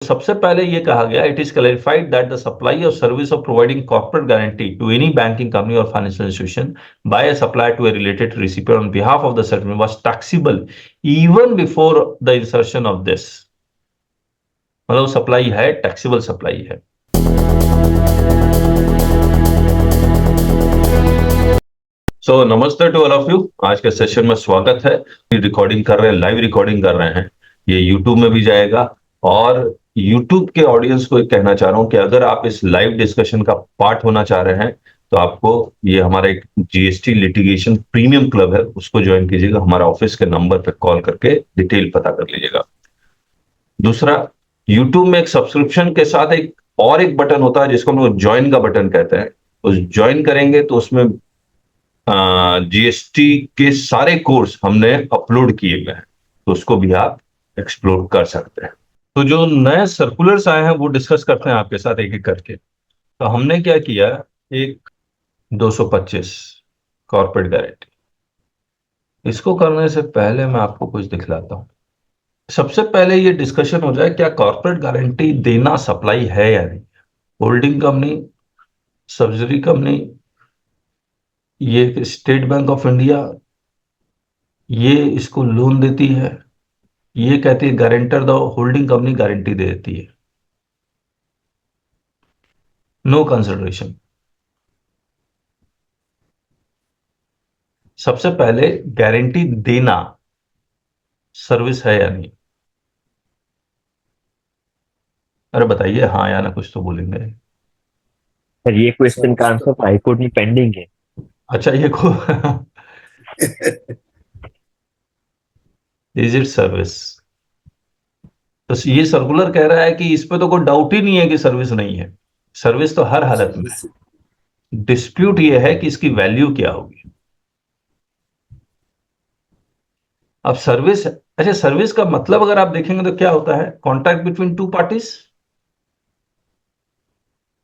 सबसे पहले ये कहा गया, it is clarified that the supply और service of providing corporate guarantee to any banking company और financial institution by a supplier to a related recipient on behalf of the settlement was taxable even before the insertion of this. मतलब supply है, taxable supply है। So नमस्ते to all of you. आज के session में स्वागत है। Recording कर रहे हैं, लाइव रिकॉर्डिंग कर रहे हैं। ये यूट्यूब में भी जाएगा। और यूट्यूब के ऑडियंस को एक कहना चाह रहा हूं कि अगर आप इस लाइव डिस्कशन का पार्ट होना चाह रहे हैं तो आपको ये हमारा एक जीएसटी लिटिगेशन प्रीमियम क्लब है, उसको ज्वाइन कीजिएगा। हमारा ऑफिस के नंबर पर कॉल करके डिटेल पता कर लीजिएगा। दूसरा, यूट्यूब में एक सब्सक्रिप्शन के साथ एक बटन होता है जिसको हम लोग ज्वाइन का बटन कहते हैं। उस ज्वाइन करेंगे तो उसमें जीएसटी के सारे कोर्स हमने अपलोड किए गए हैं, तो उसको भी आप एक्सप्लोर कर सकते हैं। तो जो नए सर्कुलर्स आए हैं वो डिस्कस करते हैं आपके साथ एक एक करके। तो हमने क्या किया, एक 225 कॉर्पोरेट गारंटी, इसको करने से पहले मैं आपको कुछ दिखलाता हूं। सबसे पहले ये डिस्कशन हो जाए, क्या कॉर्पोरेट गारंटी देना सप्लाई है या नहीं। होल्डिंग कंपनी, सब्सिडरी कंपनी, ये स्टेट बैंक ऑफ इंडिया, ये इसको लोन देती है। ये कहती है गारंटर दो, होल्डिंग कंपनी गारंटी दे देती है, नो कंसिडरेशन। सबसे पहले गारंटी देना सर्विस है या नहीं। अरे बताइए हाँ या ना, कुछ तो बोलेंगे। सर ये क्वेश्चन का आंसर तो हाईकोर्ट में पेंडिंग है। अच्छा, ये को इज इट सर्विस। तो ये सर्कुलर कह रहा है कि इस पे तो कोई डाउट ही नहीं है कि सर्विस नहीं है। सर्विस तो हर हालत में है। डिस्प्यूट ये है कि इसकी वैल्यू क्या होगी। अब सर्विस, अच्छा सर्विस का मतलब अगर आप देखेंगे तो क्या होता है, कॉन्ट्रैक्ट बिटवीन टू पार्टीज।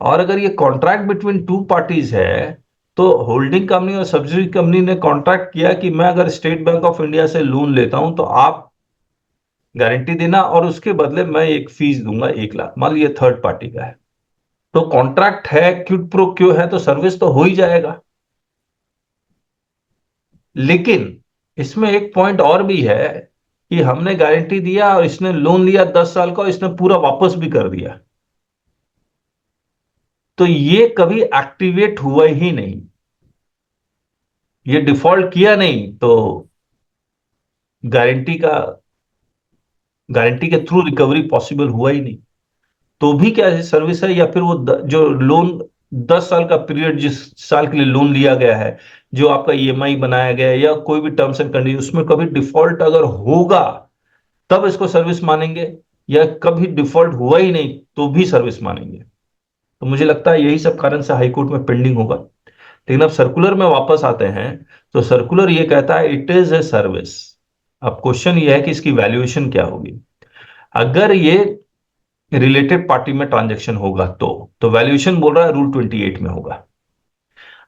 और अगर ये कॉन्ट्रैक्ट बिटवीन टू पार्टीज है तो होल्डिंग कंपनी और सब्सिडरी कंपनी ने कॉन्ट्रैक्ट किया कि मैं अगर स्टेट बैंक ऑफ इंडिया से लोन लेता हूं तो आप गारंटी देना और उसके बदले मैं एक फीस दूंगा 1 लाख। मान लीजिए थर्ड पार्टी का है, तो कॉन्ट्रैक्ट है, क्विड प्रो क्यो है, तो सर्विस तो हो ही जाएगा। लेकिन इसमें एक पॉइंट और भी है कि हमने गारंटी दिया और इसने लोन लिया 10 साल का और इसने पूरा वापस भी कर दिया, तो ये कभी एक्टिवेट हुआ ही नहीं। ये डिफॉल्ट किया नहीं तो गारंटी का गारंटी के थ्रू रिकवरी पॉसिबल हुआ ही नहीं। तो भी क्या है, सर्विस है। या फिर वो जो लोन 10 साल का पीरियड, जिस साल के लिए लोन लिया गया है, जो आपका ईएमआई बनाया गया है या कोई भी टर्म्स एंड कंडीशन, उसमें कभी डिफॉल्ट अगर होगा तब इसको सर्विस मानेंगे, या कभी डिफॉल्ट हुआ ही नहीं तो भी सर्विस मानेंगे। तो मुझे लगता है यही सब कारण से हाईकोर्ट में पेंडिंग होगा। लेकिन अब सर्कुलर में वापस आते हैं, तो सर्कुलर ये कहता है इट इज ए सर्विस। अब क्वेश्चन ये है कि इसकी वैल्यूएशन क्या होगी। अगर ये रिलेटेड पार्टी में ट्रांजैक्शन होगा तो वैल्यूएशन बोल रहा है रूल 28 में होगा।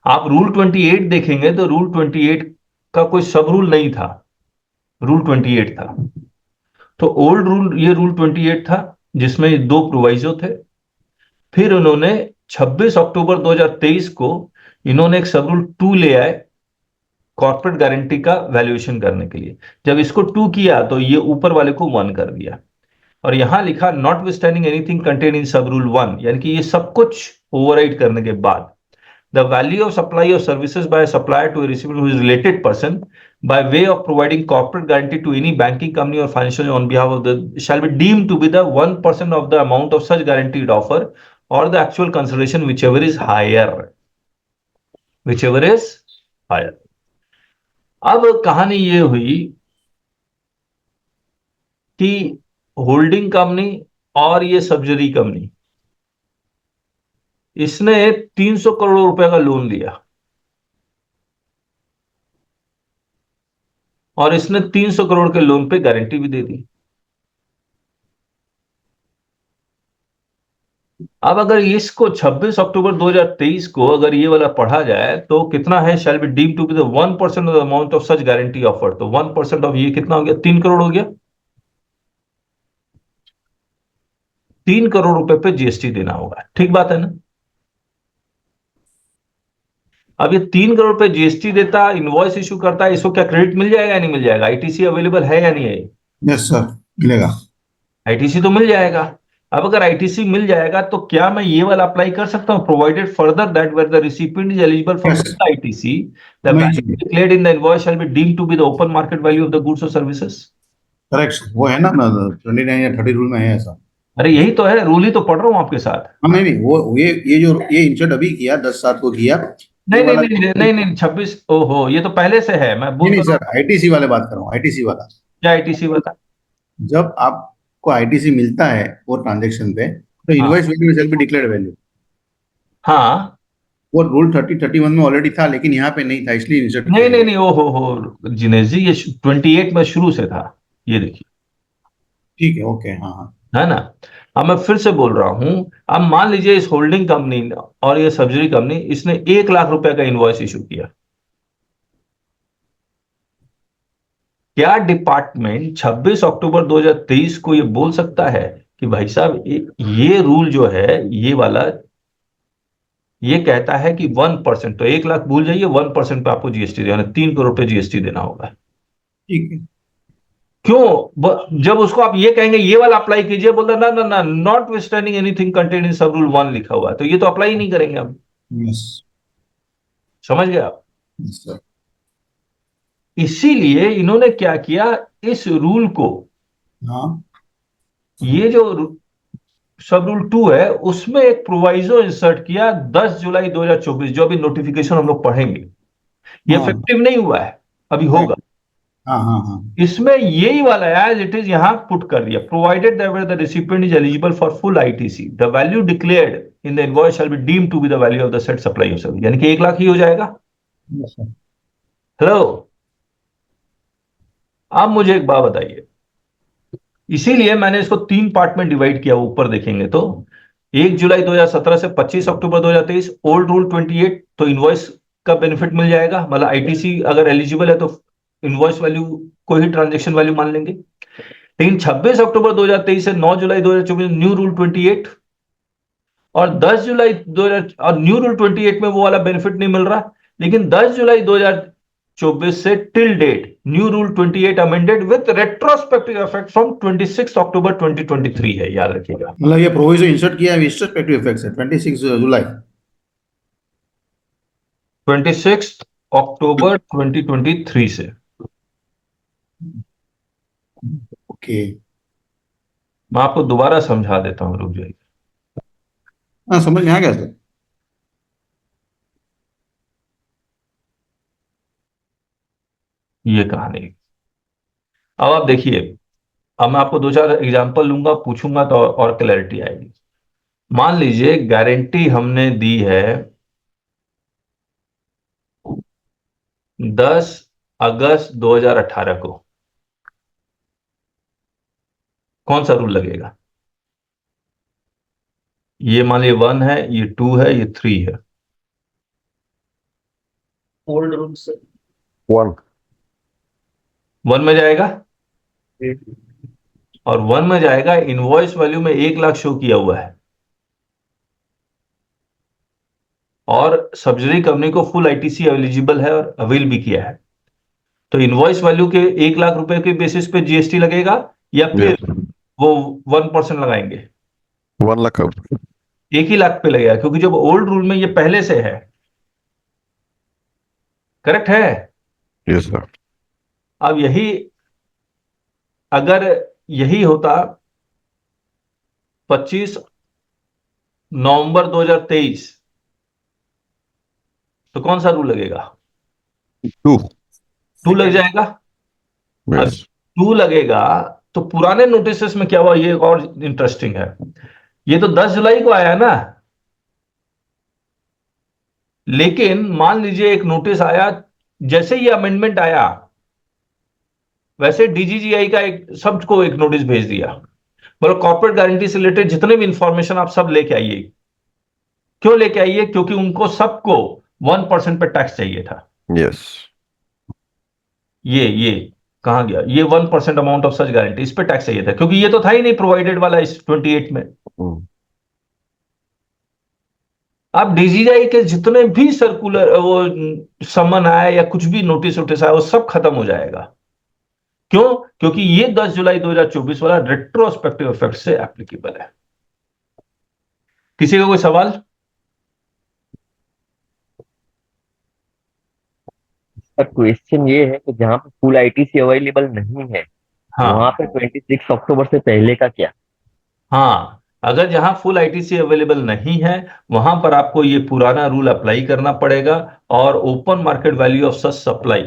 आप रूल 28 देखेंगे तो रूल 28 का कोई सब रूल नहीं था, रूल 28 था। तो ओल्ड रूल, ये रूल 28 था जिसमें दो प्रोवाइजो थे। फिर उन्होंने 26 अक्टूबर 2023 को इन्होंने एक सब रूल 2 ले आए कॉर्पोरेट गारंटी का वैल्यूएशन करने के लिए। जब इसको 2 किया तो ये ऊपर वाले को 1 कर दिया। और यहां लिखा not withstanding anything contain in सब रूल 1, यानी कि ये सब कुछ ओवरराइड करने के बाद the value of supply of services by supplier to रिसीवर who is related person by way of providing corporate guarantee to any banking company or financial on behalf of the shall be deemed to be the 1% of the amount of such guaranteed offer or the actual consideration whichever is higher. अब कहानी ये हुई कि holding company और ये subsidiary company, इसने 300 करोड़ रुपए का लोन लिया और इसने 300 करोड़ के लोन पे गारंटी भी दे दी। अब अगर इसको 26 अक्टूबर 2023 को अगर ये वाला पढ़ा जाए तो कितना है, shall be deem to be the 1% of the amount of such guarantee offer. तो 1% ऑफ ये कितना हो गया, 3 करोड़ हो गया। 3 करोड़ रुपए पे जीएसटी देना होगा। ठीक बात है ना? अब ये 3 करोड़ पे जीएसटी देता, इनवॉइस इशू करता है, इसको क्या क्रेडिट मिल जाएगा या नहीं मिल जाएगा? आईटीसी अवेलेबल है या नहीं है? यस सर, मिलेगा। आईटीसी तो मिल जाएगा। अब अगर आईटीसी मिल जाएगा तो क्या मैं ये वाला अप्लाई कर सकता हूं? Provided further that where the recipient is eligible for yes, ITC, the नहीं वैल्यू चाहिए। Declared in the invoice shall be deemed to be the open market value of the goods और सर्विसेज। करेक्ट सर, वो है ना 29 या 30 rule में है ऐसा। अरे यही तो है, रूल ही तो पढ़ रहा हूं आपके साथ। हाँ, नहीं नहीं, वो ये जो ये इंसर्ट अभी किया 10/7 को किया, ये नहीं नहीं वाला। नहीं नहीं नहीं नहीं, 26, ओहो, ये तो पहले से है, मैं नहीं बोल नहीं तो रहा सर, आईटीसी वाले बात कर रहा हूँ, आईटीसी वाला। हूं। क्या आईटीसी बता? जब आपको आईटीसी मिलता है वो ट्रांजेक्शन पे, तो हाँ invoice value shall be declared value. हाँ। वो रूल 3031 में ऑलरेडी था, लेकिन यहाँ पे नहीं था, इसलिए इंसर्ट नहीं किया नहीं गया। नहीं, ओहो हो जिनेश जी, ये 28 में शुरू से था। ये देखिए, ठीक है, ओके, हाँ हाँ। है ना? अब मैं फिर से बोल रहा हूं, अब मान लीजिए इस होल्डिंग कंपनी और ये सब्सिडरी कंपनी, इसने 1 लाख रुपए का इनवॉइस इशू किया। क्या डिपार्टमेंट 26 अक्टूबर 2023 को ये बोल सकता है कि भाई साहब ये रूल जो है, ये वाला, ये कहता है कि 1%, तो 1 लाख भूल जाइए, 1% पे आपको जीएसटी देना, 3 करोड़ पे जीएसटी देना होगा। ठीक है। क्यों? जब उसको आप ये कहेंगे ये वाला अप्लाई कीजिए, बोलता ना ना ना, not withstanding anything contain in सब रूल 1 लिखा हुआ है, तो ये तो अप्लाई ही नहीं करेंगे हम। यस। समझ गए आप? Yes sir. इसीलिए इन्होंने क्या किया, इस रूल को, हाँ ये जो सब रूल 2 है, उसमें एक प्रोवाइजो इंसर्ट किया 10 जुलाई 2024, जो अभी नोटिफिकेशन हम लोग पढ़ेंगे। ये हाँ। इफेक्टिव नहीं हुआ है, अभी राइट। होगा। हाँ हाँ हाँ। इसमें यही वाला एज इट इज यहां पुट कर दिया, provided that the recipient is eligible for full ITC, the value declared in the invoice shall be deemed to be the value of the said supply of service, यानी कि 1 लाख ही हो जाएगा। Yes sir. Hello, आप मुझे एक बात बताइए, इसीलिए मैंने इसको 3 पार्ट में डिवाइड किया, ऊपर देखेंगे तो 1 जुलाई 2017 से 25 अक्टूबर 2023, ओल्ड रूल 28, तो इनवॉइस का बेनिफिट मिल जाएगा, मतलब आईटीसी अगर एलिजिबल है तो इनवॉइस वैल्यू को ही ट्रांजेक्शन वैल्यू मान लेंगे। लेकिन 26 अक्टूबर 2023 से 9 जुलाई 2024 न्यू रूल 28, और 10 जुलाई 2000, और न्यू रूल 28 में वो वाला बेनिफिट नहीं मिल रहा, लेकिन 10 जुलाई 2024 से till date new rule 28 amended with retrospective effect from 26 October 2023 है, याद रखिएगा। मतलब ये प्रोविजो इंसर्ट किया है रिस्ट्रिक्टिव इफेक्ट से 26 जुलाई। 26 अक्टूबर 2023 से। ओके। मैं आपको दोबारा समझा देता हूं, रुक जाइए। हाँ, समझ में आ गया सर। ये कहानी, अब आप देखिए, अब मैं आपको 2 4 एग्जांपल लूंगा, पूछूंगा तो और क्लैरिटी आएगी। मान लीजिए गारंटी हमने दी है 10 अगस्त 2018 को, कौन सा रूल लगेगा? ये मान लीजिए 1 है, ये 2 है, ये 3 है। ओल्ड रूल से 1। 1 में जाएगा, और 1 में जाएगा, इनवॉइस वैल्यू में 1 लाख शो किया हुआ है, और सब्सिडरी कंपनी को फुल आईटीसी एलिजिबल है और अवेल भी किया है, तो इनवॉइस वैल्यू के 1 लाख रुपए के बेसिस पे जीएसटी लगेगा, या फिर Yes. वो 1% लगाएंगे? 1 लाख। 1 ही लाख पे लगेगा, क्योंकि जब ओल्ड रूल में ये पहले से है। करेक्ट है? Yes sir. अब यही, अगर यही होता 25 नवंबर 2023, तो कौन सा रूल लगेगा? 2। 2 लग जाएगा। अब यस। 2 लगेगा, तो पुराने नोटिस में क्या हुआ, ये और इंटरेस्टिंग है। ये तो 10 जुलाई को आया ना, लेकिन मान लीजिए एक नोटिस आया, जैसे ये अमेंडमेंट आया वैसे डीजीजीआई का एक सबको एक नोटिस भेज दिया, मतलब कॉर्पोरेट गारंटी से रिलेटेड जितने भी इंफॉर्मेशन आप सब लेके आइए। क्यों लेके आइए? क्योंकि उनको सबको 1% पे टैक्स चाहिए था। यस। ये कहाँ गया ये 1% अमाउंट ऑफ सच गारंटी, इस पे टैक्स चाहिए था क्योंकि ये तो था ही नहीं प्रोवाइडेड वाला इस 28 में। आप डीजीआई के जितने भी सर्कुलर वो समन आया या कुछ भी नोटिस वोटिस आया वो सब खत्म हो जाएगा। क्यों? क्योंकि ये 10 जुलाई 2024 वाला रेट्रोस्पेक्टिव इफेक्ट से एप्लीकेबल है। किसी का कोई सवाल? पर क्वेश्चन ये है कि जहाँ पे फुल आईटीसी अवेलेबल नहीं है वहां हाँ पे 26 अक्टूबर से पहले का क्या? हाँ, अगर जहां फुल आईटीसी अवेलेबल नहीं है वहां पर आपको ये पुराना रूल अप्लाई करना पड़ेगा और open market value of such supply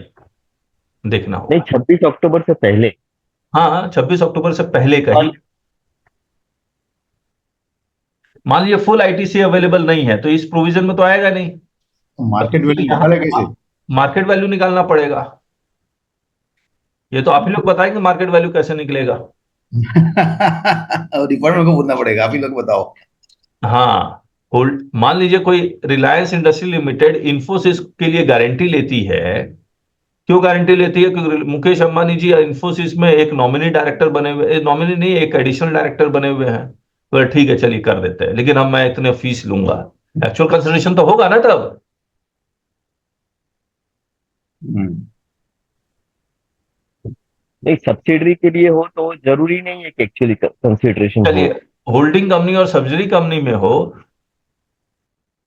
देखना नहीं, होगा। 26 अक्टूबर से पहले। हाँ हाँ, 26 अक्टूबर से पहले का ही। मान लीजिए फुल आईटीसी अवेलेबल नहीं है तो इस प्रोविजन में तो आएगा नहीं। तो तब मार्केट तो वैल्यू यहाँ निकाले कैसे? मार्केट वैल्यू निकालना पड़ेगा। ये तो आप ही लोग बताएंगे मार्केट वैल्यू कैसे निकलेगा। और डिपार्टमेंट को पूछना पड़ेगा, आप ही लोग बताओ। हाँ, होल्ड मान लीजिए कोई रिलायंस इंडस्ट्री लिमिटेड इंफोसिस के लिए गारंटी लेती है। क्यों गारंटी लेती है? क्योंकि मुकेश अंबानी जी इंफोसिस में एक नॉमिनी डायरेक्टर बने हुए, नॉमिनी नहीं एक एडिशनल डायरेक्टर बने हुए हैं। तो ठीक है चलिए कर देते हैं, लेकिन हम मैं इतने फीस लूंगा। एक्चुअल कंसिडरेशन तो होगा ना तब। हम्म। नहीं, सब्सिडरी के लिए हो तो जरूरी नहीं है कि एक्चुअली कंसिडरेशन चलिए, हो। होल्डिंग कंपनी और सब्सिडरी कंपनी में हो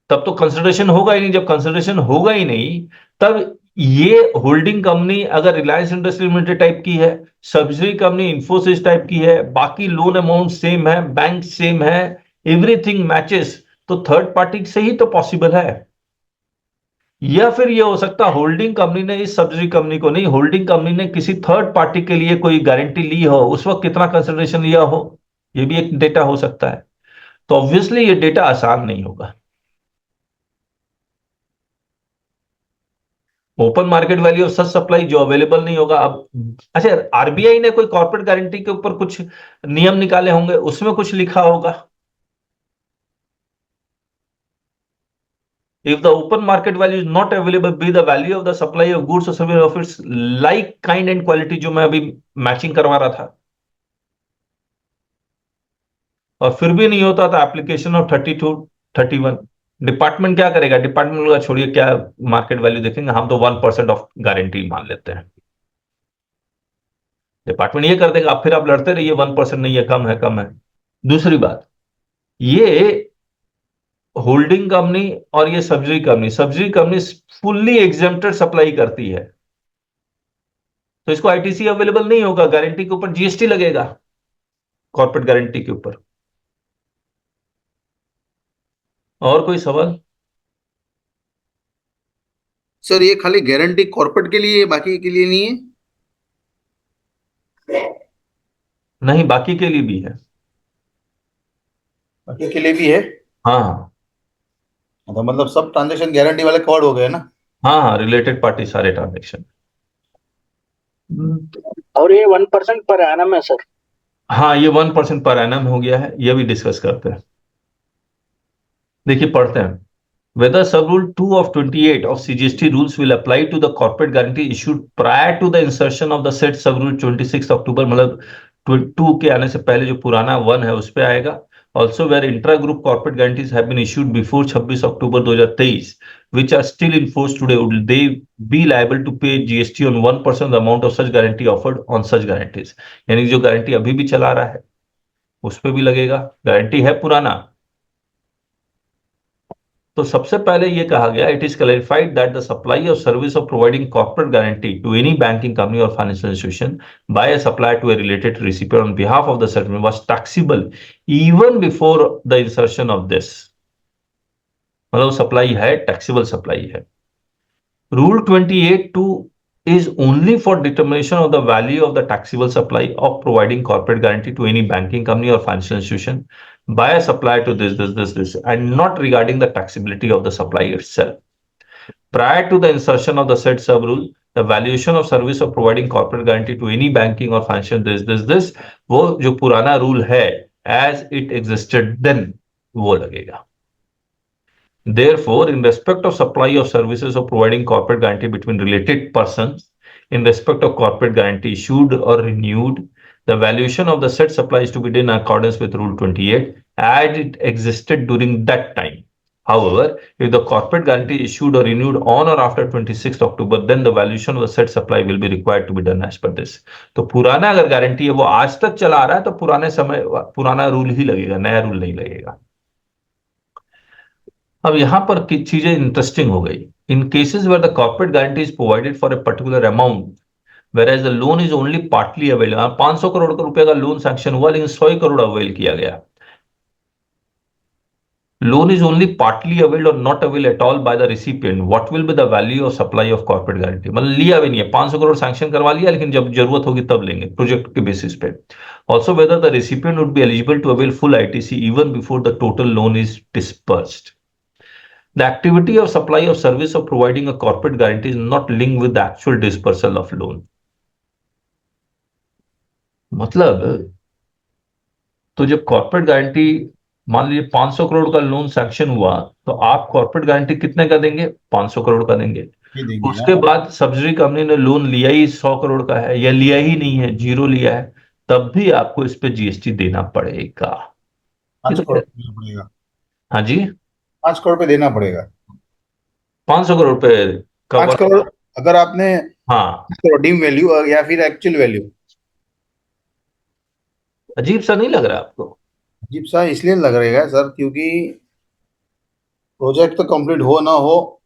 तब तो कंसिडरेशन होगा ही नहीं। जब कंसिडरेशन होगा ही नहीं तब ये होल्डिंग कंपनी अगर रिलायंस इंडस्ट्री लिमिटेड टाइप की है, सब्सिडरी कंपनी इंफोसिस टाइप की है, बाकी लोन अमाउंट सेम है, बैंक सेम है, एवरीथिंग मैचेस, तो थर्ड पार्टी से ही तो पॉसिबल है। या फिर ये हो सकता है होल्डिंग कंपनी ने इस सब्सिडरी कंपनी को नहीं, होल्डिंग कंपनी ने किसी थर्ड पार्टी के लिए कोई गारंटी ली हो, उस वक्त कितना कंसिडरेशन लिया हो, ये भी एक डेटा हो सकता है। तो ऑब्वियसली ये डेटा आसान नहीं होगा। Open market value of such supply जो अवेलेबल नहीं होगा अब। अच्छा, आरबीआई ने कोई कॉर्पोरेट गारंटी के ऊपर कुछ नियम निकाले होंगे, उसमें कुछ लिखा होगा। If the open market value is not available be the value of the supply of goods और service of its like kind and quality, जो मैं अभी मैचिंग करवा रहा था। और फिर भी नहीं होता था एप्लीकेशन ऑफ 32-31। डिपार्टमेंट क्या करेगा? डिपार्टमेंट का छोड़िए, क्या मार्केट वैल्यू देखेंगे, हम तो 1% ऑफ गारंटी मान लेते हैं। डिपार्टमेंट ये कर देगा, आप फिर आप लड़ते रहिए 1% नहीं है, कम है, कम है। दूसरी बात, ये होल्डिंग कंपनी और ये subsidiary company fully exempted supply करती है, तो इसको आईटीसी अवेलेबल नहीं होगा, गारंटी के ऊपर जीएसटी लगेगा, कॉर्पोरेट गारंटी के ऊपर। और कोई सवाल? सर ये खाली गारंटी कॉर्पोरेट के लिए है, बाकी के लिए नहीं है? नहीं, बाकी के लिए भी है। बाकी के लिए भी है? हाँ हाँ तो मतलब सब ट्रांजेक्शन गारंटी वाले कवर्ड हो गए ना? हाँ हाँ, रिलेटेड पार्टी सारे ट्रांजेक्शन। और ये 1% पर एनम है सर। हाँ, ये 1% पर एनम हो गया है, ये भी डिस्कस करते हैं। देखिए पढ़ते हैं। Whether sub-rule 2 of 28 of CGST rules will apply to the corporate guarantee issued prior to the insertion of the said sub-rule 26 अक्टूबर, मतलब 2 के आने से पहले जो पुराना 1 है उस पे आएगा। Also where intra-group corporate guarantees have been issued before 26 October 2023 which are still in force today, would they be liable to pay GST on 1% of the amount of such guarantee offered on such guarantees। यानी जो guarantee अभी भी चला रहा है उस पे भी लगेगा, गारंटी है पुराना। तो सबसे पहले ये कहा गया, it is clarified that the supply of service of providing corporate guarantee to any banking company और financial institution by a supplier to a related recipient on behalf of the settlement was taxable even before the insertion of this. मतलब supply है, taxable supply है। Rule 28(2) is only for determination of the value of the taxable supply of providing corporate guarantee to any banking company or financial institution by a supplier to this, and not regarding the taxability of the supply itself. Prior to the insertion of the said sub-rule, the valuation of service of providing corporate guarantee to any banking or financial this, वो जो पुराना rule है as it existed then वो लगेगा। Therefore, in respect of supply of services of providing corporate guarantee between related persons, in respect of corporate guarantee issued or renewed, the valuation of the said supply is to be done in accordance with Rule 28 as it existed during that time. However, if the corporate guarantee issued or renewed on or after 26th October, then the valuation of the said supply will be required to be done as per this. तो पुराना अगर guarantee है वो आज तक चला आ रहा है तो पुराना रूल ही लगेगा, नया रूल नहीं लगेगा। अब यहां पर चीजें इंटरेस्टिंग हो गई। In cases where the corporate guarantee is provided for a particular amount whereas the loan is only partly avail, 500 crore रुपए का लोन सैंक्शन हुआ लेकिन 100 करोड़ अवेल किया गया। Loan is only partly availed और not avail at all by the recipient, what will be the value of supply of corporate guarantee. मतलब लिया भी नहीं है, 500 करोड़ सैंक्शन करवा लिया लेकिन जब जरूरत होगी तब लेंगे प्रोजेक्ट के बेसिस पे। Also whether the recipient would be eligible to avail full ITC even before the total loan is disbursed. The activity of supply of service of providing a corporate guarantee is not linked with the actual dispersal of loan. मतलब तो जब corporate guarantee मान लीजिए 500 करोड़ का loan sanction हुआ तो आप corporate guarantee कितने का देंगे? 500 करोड़ का देंगे। उसके बाद सब्सिडी कंपनी ने लोन लिया ही 100 करोड़ का है या लिया ही नहीं है, जीरो लिया है, तब भी आपको इस पे जीएसटी देना पड़ेगा। 5 करोड़ देना पड़ेगा। हाँ जी, 5 करोड़ पे देना पड़ेगा। 500 करोड़ पे 5 करोड़ अगर आपने, हाँ, डीम वैल्यू या फिर एक्चुअल वैल्यू। अजीब सा नहीं लग रहा आपको? अजीब सा इसलिए लग रहेगा सर क्योंकि प्रोजेक्ट तो कंप्लीट हो ना हो,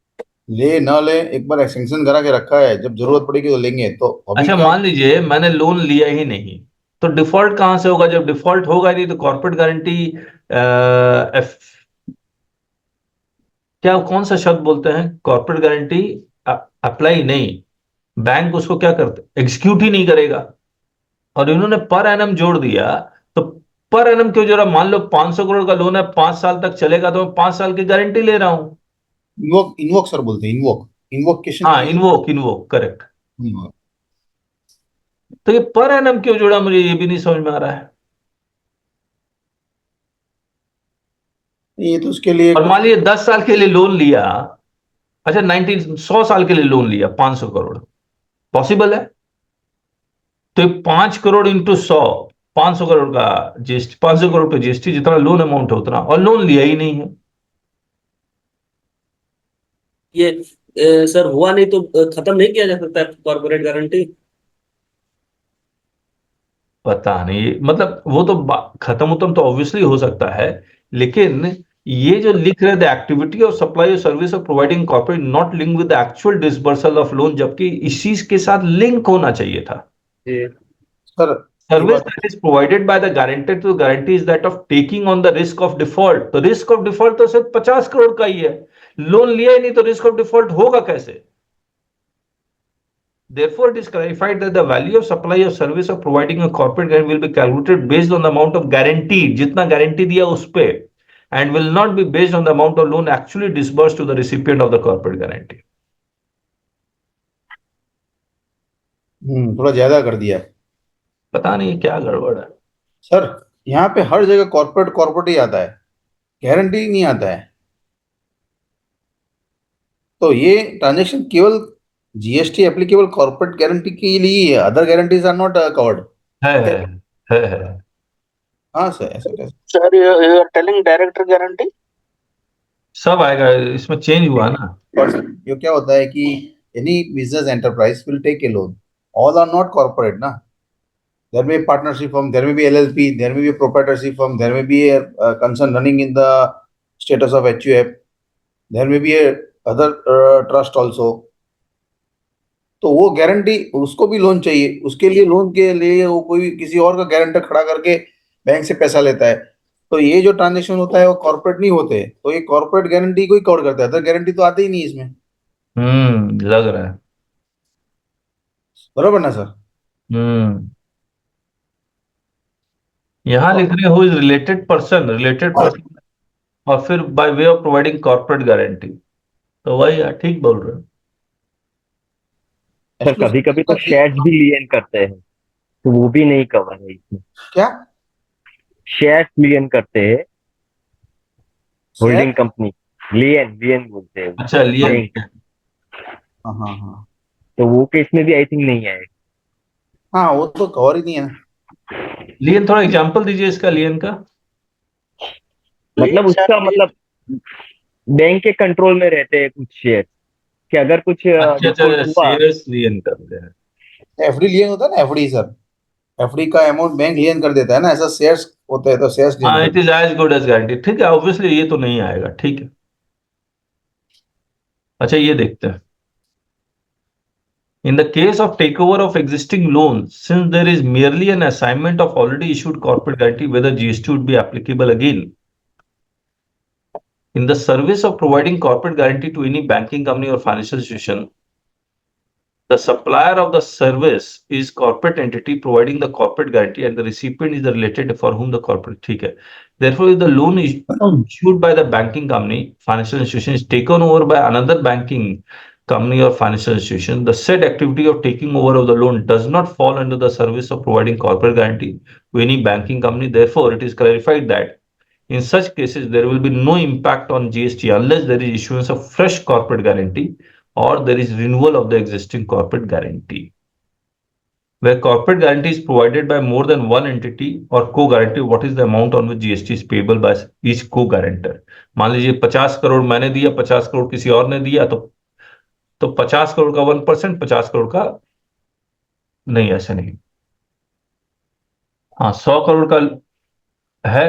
ले ना ले, एक बार एक्सटेंशन करा के रखा है, जब जरूरत पड़ेगी तो लेंगे। तो अभी अच्छा, मान लीजिए मैंने लोन लिया ही नहीं तो डिफॉल्ट कहां से होगा? जब डिफॉल्ट होगा नहीं तो कॉर्पोरेट गारंटी क्या, कौन सा शब्द बोलते हैं? कॉर्पोरेट गारंटी अप्लाई नहीं, बैंक उसको क्या करते, एग्जीक्यूट ही नहीं करेगा। और इन्होंने पर एनम जोड़ दिया, तो पर एनम क्यों जोड़ा? मान लो 500 करोड़ का लोन है, 5 साल तक चलेगा तो मैं 5 साल की गारंटी ले रहा हूं। इन्वोक सर बोलते हैं, इन्वोकेशन। हाँ, इन्वोक करेक्ट। तो ये पर एनम क्यों जोड़ा, मुझे ये भी नहीं समझ में आ रहा है। ये तो उसके लिए और मान लीजिए 10 साल के लिए लोन लिया, अच्छा 100 साल के लिए लोन लिया 500 करोड़, पॉसिबल है? तो 5 करोड़ इंटू 100, 500 करोड़ का जीएसटी, 500 करोड़ पे जीएसटी, जितना लोन अमाउंट है उतना, और लोन लिया ही नहीं है। ये सर हुआ नहीं तो खत्म नहीं किया जा सकता है कॉर्पोरेट गारंटी? पता नहीं, मतलब वो तो खत्म उतम तो ऑब्वियसली हो सकता है, लेकिन ये जो लिख रहे the activity of supply of service of providing corporate not link with the actual disbursal of loan, जबकि इस चीज के साथ लिंक होना चाहिए था। Sir service that is provided by the guaranteed to guarantee is that of taking on the risk of default. तो risk of default तो सिर्फ 50 करोड़ का ही है, लोन लिया ही नहीं तो रिस्क ऑफ डिफॉल्ट होगा कैसे? Therefore, it is clarified that the value of supply of service of providing a corporate guarantee will be calculated based on the amount of guarantee, जितना गारंटी दिया उस पे, and will not be based on the amount of loan actually disbursed to the recipient of the corporate guarantee. थोड़ा ज्यादा कर दिया पता नहीं क्या गड़बड़ है सर। यहाँ पे हर जगह कॉर्पोरेट कॉर्पोरेट ही आता है, गारंटी नहीं आता है। तो ये ट्रांजेक्शन केवल जीएसटी एप्लीकेबल कॉर्पोरेट गारंटी के लिए ही है, other guarantees are not covered. है। हाँ सर, ऐसा कैसे? Sir, you are telling director guarantee? सब आएगा, इसमें चेंज हुआ ना। और सर ये क्या होता है कि any business enterprise will take a loan, all are not corporate ना। There may be partnership firm, there may be LLP, there may be a proprietorship firm, there may be a concern running in the status of HUF, there may be a other trust also. तो वो guarantee, उसको भी loan चाहिए, उसके लिए loan के लिए वो कोई किसी और का गारंटर खड़ा करके बैंक से पैसा लेता है। तो ये जो ट्रांजेक्शन होता है वो कॉर्पोरेट नहीं होते, तो ये कॉर्पोरेट गारंटी को ही कवर करता है, अदर गारंटी तो आती ही नहीं इसमें। लग रहा है। बराबर ना सर? यहां लिख रहे हो रिलेटेड पर्सन और फिर by way of providing corporate guarantee, तो वही ठीक बोल रहे हो। सर कभी कभी तो शेयर्स भी लियन करते हैं, तो वो भी नहीं कवर है इसमें। क्या शेयर्स लियन करते हैं होल्डिंग कंपनी, लियन बोलते हैं। अच्छा, लियन। हाँ हाँ हाँ। तो वो केस में भी आई थिंक नहीं आएगा। हाँ, वो तो कवर ही नहीं है ना। लियन थोड़ा एग्जांपल दीजिए इसका, लियन का। मतलब उसका मतलब बैंक के कंट्रोल में रहते हैं कुछ शेयर, कि अगर कुछ अच्छा डिफॉल्ट अच्छा, हुआ। शेयर्स लियन करते हैं। एफडी लियन होता है ना, एफडी सर। एफडी का अमाउंट बैंक लियन कर देता है ना, ऐसा शेयर्स होते हैं तो शेयर्स लियन हाँ, कर it is as good as guarantee, ठीक है, ऑब्वियसली ये तो नहीं आएगा, ठीक है। अच्छा, ये देखते हैं। In the case of takeover of existing loans, since there is merely an assignment of already issued corporate guarantee, whether GST would be applicable again. In the service of providing corporate guarantee to any banking company or financial institution, the supplier of the service is corporate entity providing the corporate guarantee, and the recipient is the related for whom the corporate. ठीक है. Therefore, if the loan is issued by the banking company, financial institution is taken over by another banking company or financial institution, the said activity of taking over of the loan does not fall under the service of providing corporate guarantee to any banking company. Therefore, it is clarified that in such cases, there will be no impact on GST unless there is issuance of fresh corporate guarantee or there is renewal of the existing corporate guarantee. Where corporate guarantee is provided by more than one entity or co-guarantee, what is the amount on which GST is payable by each co-guarantor? मान लीजिए 50 करोड़ मैंने दिया, 50 करोड़ किसी और ने दिया, तो 50 करोड़ का 1%, 50 करोड़ का नहीं, ऐसे नहीं। हाँ, 100 करोड़ का है,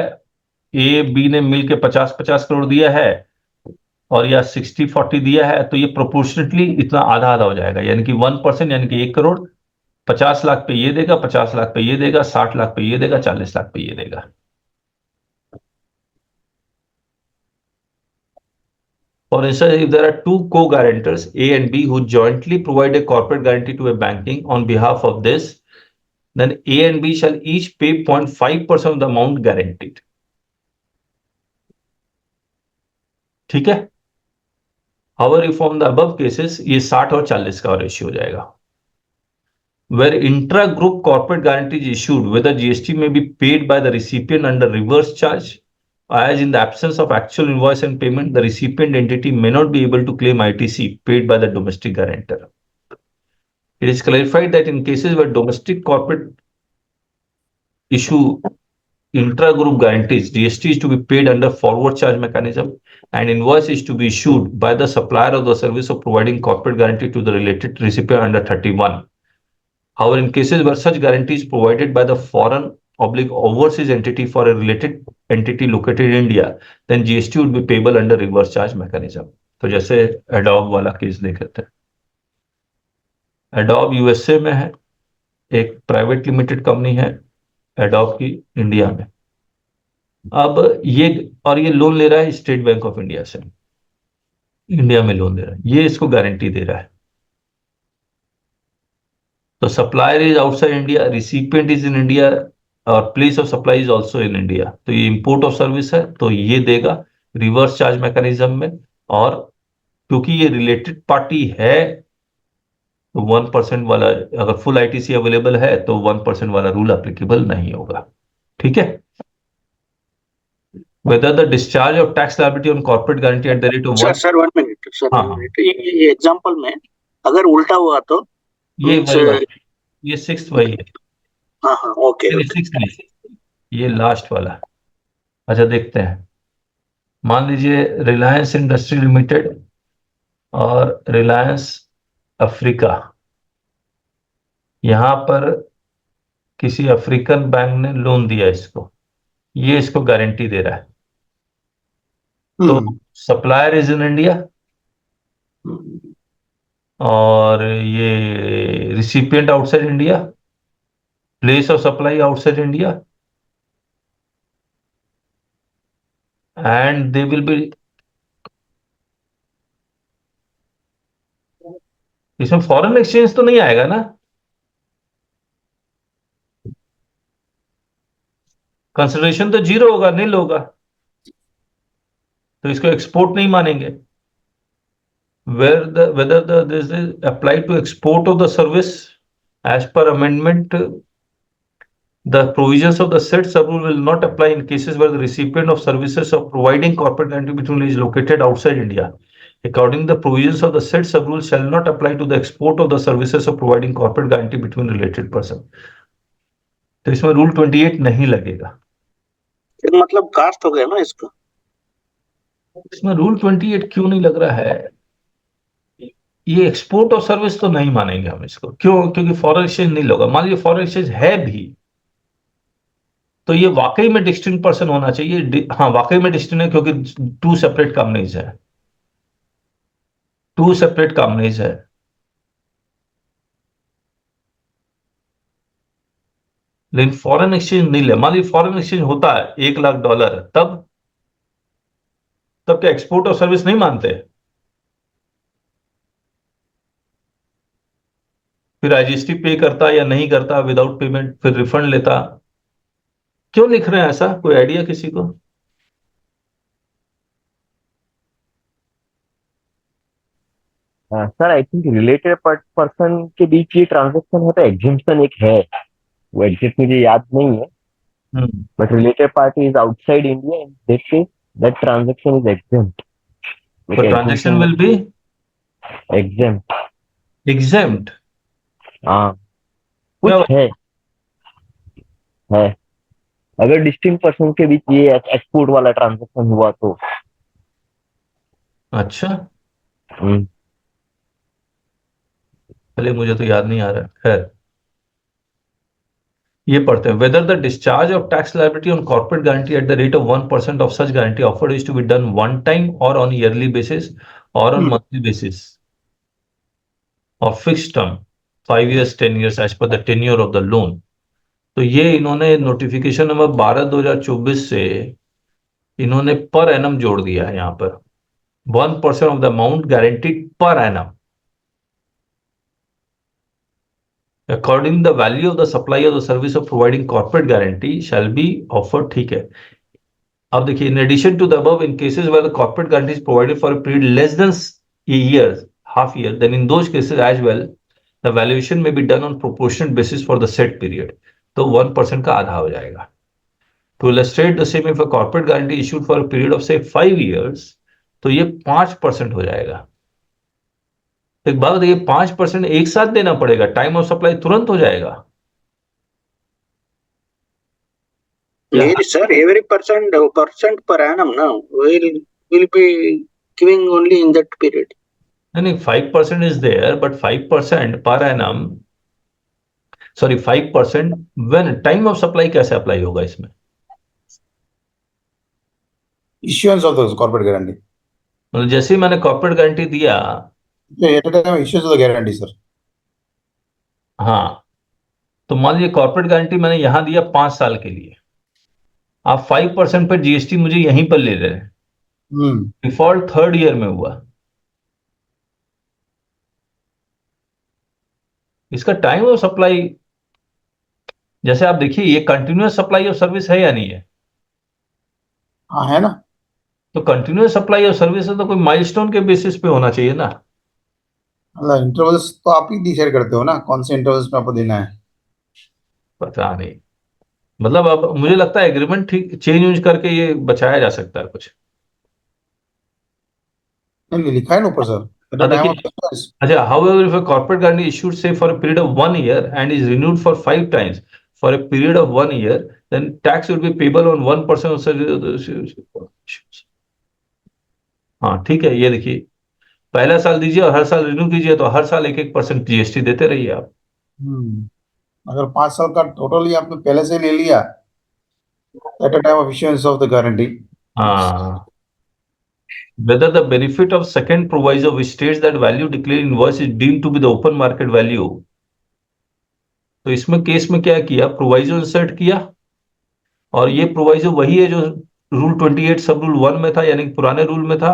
ए बी ने मिलके 50-50 करोड़ दिया है और या 60-40 दिया है, तो ये प्रोपोर्शनेटली इतना आधा आधा हो जाएगा, यानी कि 1%, यानी कि 1 करोड़ 50 लाख पे ये देगा, 50 लाख पे ये देगा, 60 लाख पे ये देगा, 40 लाख पे ये देगा। For instance, if there are two co-guarantors A and B who jointly provide a corporate guarantee to a banking on behalf of this, then A and B shall each pay 0.5% of the amount guaranteed. ठीक है। However, if from the above cases, ये 60 और 40 का ratio हो जाएगा। Where intra-group corporate guarantee is issued, whether GST may be paid by the recipient under reverse charge, as in the absence of actual invoice and payment, the recipient entity may not be able to claim ITC paid by the domestic guarantor. It is clarified that in cases where domestic corporate issue intra-group guarantees, GST is to be paid under forward charge mechanism, and invoice is to be issued by the supplier of the service of providing corporate guarantee to the related recipient under 31. However, in cases where such guarantee is provided by the foreign/overseas entity for a related entity located in India, then GST would be payable under reverse charge mechanism. तो जैसे adobe वाला case देख लेते हैं। Adobe USA में है, एक private limited company है एडोब की इंडिया में। अब ये लोन ले रहा है स्टेट बैंक ऑफ इंडिया से, इंडिया में लोन दे रहा है, ये इसको गारंटी दे रहा है। तो supplier is outside India, recipient is in India और place of supply is also in India. तो ये इंपोर्ट ऑफ सर्विस है, तो ये देगा रिवर्स चार्ज मैकेनिज्म में। और क्योंकि ये रिलेटेड पार्टी है, तो 1% वाला, अगर फुल आईटीसी अवेलेबल है तो 1% वाला रूल एप्लीकेबल नहीं होगा। ठीक है। Whether the discharge of tax liability on corporate guarantee at the rate of sir 1 minute sir, हाँ 1 हाँ, मिनट, ये एग्जांपल में अगर उल्टा हुआ तो ये मीन्स वही बात, ये 6th वही है, हाँ हाँ, ओके नहीं 6th नहीं, ये लास्ट वाला। अच्छा, देखते हैं। मान लीजिए रिलायंस इंडस्ट्री लिमिटेड और रिलायंस अफ्रीका, यहां पर किसी अफ्रीकन बैंक ने लोन दिया इसको, ये इसको गारंटी दे रहा है। तो सप्लायर इज इन इंडिया और ये recipient outside India, place of supply outside India, and they will be, इसमें फॉरेन एक्सचेंज तो नहीं आएगा ना? कंसिडरेशन तो जीरो होगा, नील होगा, तो इसको एक्सपोर्ट नहीं मानेंगे। whether this is applied to export of the service as per amendment, the provisions of the said sub-rule will not apply in cases where the recipient of services of providing corporate guarantee between is located outside India, According to the provisions of the said sub-rule shall not apply to the export of the services of providing corporate guarantee between related person. तो इसमें rule 28 नहीं लगेगा। फिर मतलब cast हो गया ना इसका। इसमें रूल 28 क्यों नहीं लग रहा है? ये एक्सपोर्ट और सर्विस तो नहीं मानेंगे हम इसको। क्यों? क्योंकि फॉरेन एक्सचेंज नहीं लगा। मान लीजिए फॉरेन एक्सचेंज है भी, तो ये वाकई में डिस्टिंक्ट पर्सन होना चाहिए। हाँ, वाकई में डिस्टिंक्ट है, क्योंकि टू सेपरेट कंपनीज है, टू सेपरेट कंपनीज है। लेकिन फॉरेन एक्सचेंज नहीं ले। मान लीजिए फॉरेन एक्सचेंज होता है $1 लाख, तब क्या एक्सपोर्ट और सर्विस नहीं मानते? फिर आईजीएसटी पे करता या नहीं करता, विदाउट पेमेंट, फिर रिफंड लेता। क्यों लिख रहे हैं ऐसा? कोई आइडिया किसी को? Sir I think related person के बीच ये ट्रांजेक्शन होता है, एग्जिम्पशन एक है, वो एग्जैक्ट मुझे याद नहीं है, but related party is outside India in this case that transaction is exempt. तो transaction will be exempt. Exempt. हाँ, कुछ है अगर डिस्टिंक्ट पर्सन के बीच ये एक्सपोर्ट वाला ट्रांजेक्शन हुआ तो। अच्छा, चलिए, मुझे तो याद नहीं आ रहा। खैर, ये पढ़ते हैं। Whether the discharge of tax liability on corporate guarantee at the rate of 1% of such guarantee offered is to be done one time और ऑन ईयरली बेसिस और ऑन मंथली बेसिस और fix term 5 years 10 years as per the tenure of the loan. तो ये इन्होंने notification number 12/2024 से इन्होंने per annum जोड़ दिया है यहाँ पर। 1% of the amount guaranteed per annum according the value of the supply of the service of providing corporate guarantee shall be offered। ठीक है। अब देखिए, in addition to the above, in cases where the corporate guarantee is provided for a period less than a year, half year, then in those cases as well the valuation may be done on proportionate basis for the said period। तो 1% का आधा हो जाएगा। To illustrate the same, if a corporate guarantee issued for a period of say 5 years, तो ये 5% हो जाएगा। एक बात बताइए, 5% एक साथ देना पड़ेगा, टाइम ऑफ सप्लाई तुरंत हो जाएगा? Maybe sir, every percent per annum now will be giving only in that period. नहीं, 5% इज देयर, बट 5% पर एनम, sorry 5% when time of supply कैसे अप्लाई होगा इसमें? Issuance of the corporate guarantee. मतलब जैसे ही मैंने कॉर्पोरेट गारंटी दिया, At a time issuance of the guarantee, sir. हाँ, तो मान लीजिए कॉर्पोरेट गारंटी मैंने यहां दिया 5 साल के लिए, आप 5% पर जीएसटी मुझे यहीं पर ले रहे हैं। डिफॉल्ट 3rd ईयर में हुआ। इसका टाइम ऑफ सप्लाई, जैसे आप देखिए, ये कंटिन्यूअस सप्लाई ऑफ सर्विस है या नहीं है? हाँ, है ना। तो कंटिन्यूअस सप्लाई ऑफ सर्विस है तो कोई माइलस्टोन के बेसिस पे होना चाहिए ना। मतलब इंटरवल्स तो आप ही डिसाइड करते हो ना, कौन से इंटरवल्स में आपको देना है। पता नहीं, मतलब अब मुझे लगता है एग्रीमेंट ठीक चेंज यूज करके ये बचाया जा सकता है कुछ। नहीं, लिखा है ना ऊपर sir, at a time of issuance। अच्छा, however if a corporate guarantee issued say for a period of 1 year and is renewed for 5 times for a period of 1 year, then tax will be payable on 1% of such। हाँ, ठीक है, ये देखिए, पहला साल दीजिए और हर साल रिन्यू कीजिए, तो हर साल 1-1% जीएसटी देते रहिए आप। अगर 5 साल का टोटल ही आपने पहले से ले लिया at a time of issuance of the guarantee। हाँ, whether the benefit of second proviso which states that value declared in invoice is deemed to be the open market value। तो इसमें केस में क्या किया, प्रोवाइजो इंसर्ट किया, और ये proviso वही है जो रूल 28 सब रूल 1 में था, यानी पुराने रूल में था।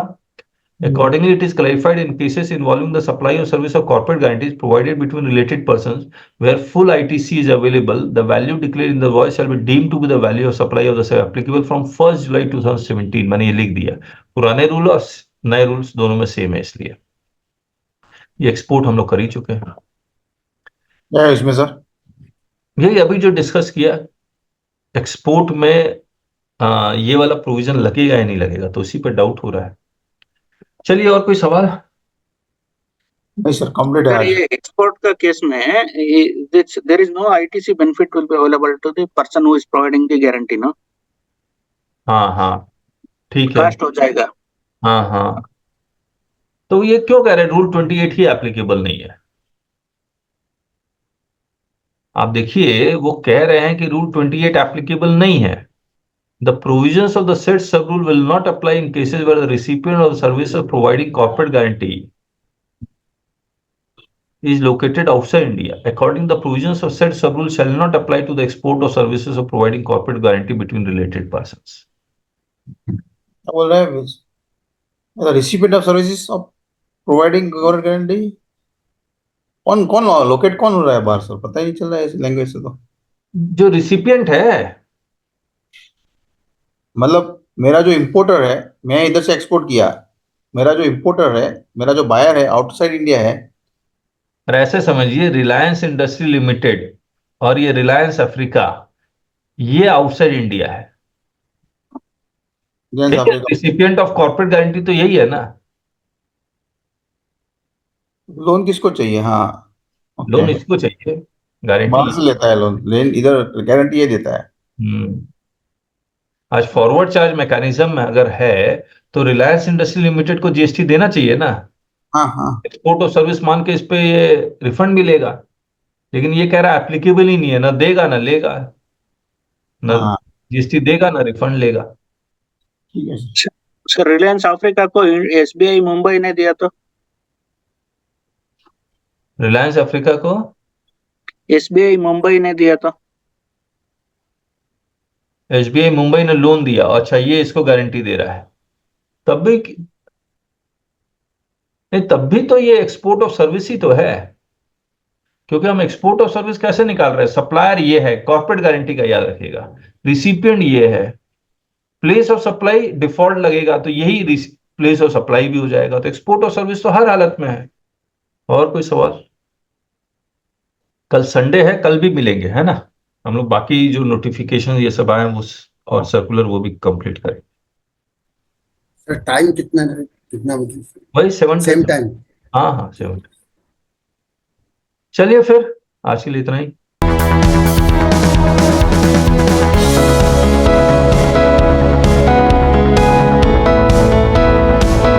Accordingly, it is clarified in cases involving the supply or service of corporate guarantees provided between related persons where full ITC is available, the value declared in the invoice shall be deemed to be the value of supply of the same applicable from 1st July 2017। मैंने ये लिख दिया, पुराने rule और नए rules दोनों में same है, इसलिए ये एक्सपोर्ट हम लोग कर ही चुके हैं। क्या है इसमें सर? यही अभी जो डिस्कस किया, एक्सपोर्ट में ये वाला प्रोविजन लगेगा या नहीं लगेगा, तो उसी पर डाउट हो रहा है। चलिए, और कोई सवाल? नहीं सर, कंप्लीट है सर आज। ये एक्सपोर्ट का केस में there is no ITC benefit will be available to the person who is providing the guarantee, no? हाँ हाँ, ठीक है। कास्ट हो जाएगा। हाँ हाँ, तो ये क्यों कह रहे हैं रूल 28 ही एप्लीकेबल नहीं है? आप देखिए, वो कह रहे हैं कि रूल 28 एप्लीकेबल नहीं है। The provisions of the said sub rule will not apply in cases where the recipient of service of providing corporate guarantee is located outside India. According the provisions of said sub-rule shall not apply to the export of services of providing corporate guarantee between related persons. क्या बोल रहा है? Recipient of services of providing government guarantee, कौन कौन locate कौन हो रहा है बाहर सर? पता ही नहीं चल रहा है इस लैंग्वेज से तो। जो रिसिपिएंट है, मतलब मेरा जो इंपोर्टर है, मैं इधर से एक्सपोर्ट किया, मेरा जो इंपोर्टर है, मेरा जो बायर है आउटसाइड इंडिया है। और ऐसे समझिए रिलायंस इंडस्ट्री लिमिटेड और ये रिलायंस अफ्रीका, ये आउटसाइड इंडिया है। रिलायंस ठीक है, Africa recipient of corporate guarantee तो यही है ना। लोन किसको चाहिए? हाँ, ओके। लोन इसको चाहिए, गारंटी। बाहर से लेता है लोन, लेन इधर गारंटी ये देता है। हम्म आज फॉरवर्ड चार्ज मैकेनिज्म में अगर है तो रिलायंस इंडस्ट्री लिमिटेड को जीएसटी देना चाहिए ना। हाँ हाँ एक्सपोर्ट और सर्विस मान के इस पे ये रिफंड मिलेगा, लेकिन ये कह रहा है एप्लीकेबल ही नहीं है, ना देगा ना लेगा, ना हाँ, जीएसटी देगा ना रिफंड लेगा। ठीक है सर। सर रिलायंस अफ्रीका को एसबीआई मुंबई ने दिया तो रिलायंस अफ्रीका को एसबीआई मुंबई ने दिया तो एसबीआई मुंबई ने लोन दिया, अच्छा ये इसको गारंटी दे रहा है, तब भी नहीं, तब भी तो ये एक्सपोर्ट ऑफ सर्विस ही तो है। क्योंकि हम एक्सपोर्ट ऑफ सर्विस कैसे निकाल रहे हैं? सप्लायर ये है, कॉर्पोरेट गारंटी का याद रखिएगा। रिसिपिएंट ये है, प्लेस ऑफ सप्लाई डिफॉल्ट लगेगा तो यही प्लेस ऑफ सप्लाई भी हो जाएगा, तो एक्सपोर्ट ऑफ सर्विस तो हर हालत में है। और कोई सवाल? कल संडे है, कल भी मिलेंगे, है ना? हम लोग बाकी जो नोटिफिकेशन ये सब आए हैं वो और सर्कुलर वो भी कंप्लीट करें। सर टाइम कितना बजे? वही 7 सेम टाइम? हाँ हाँ 7। चलिए फिर आज के लिए इतना ही।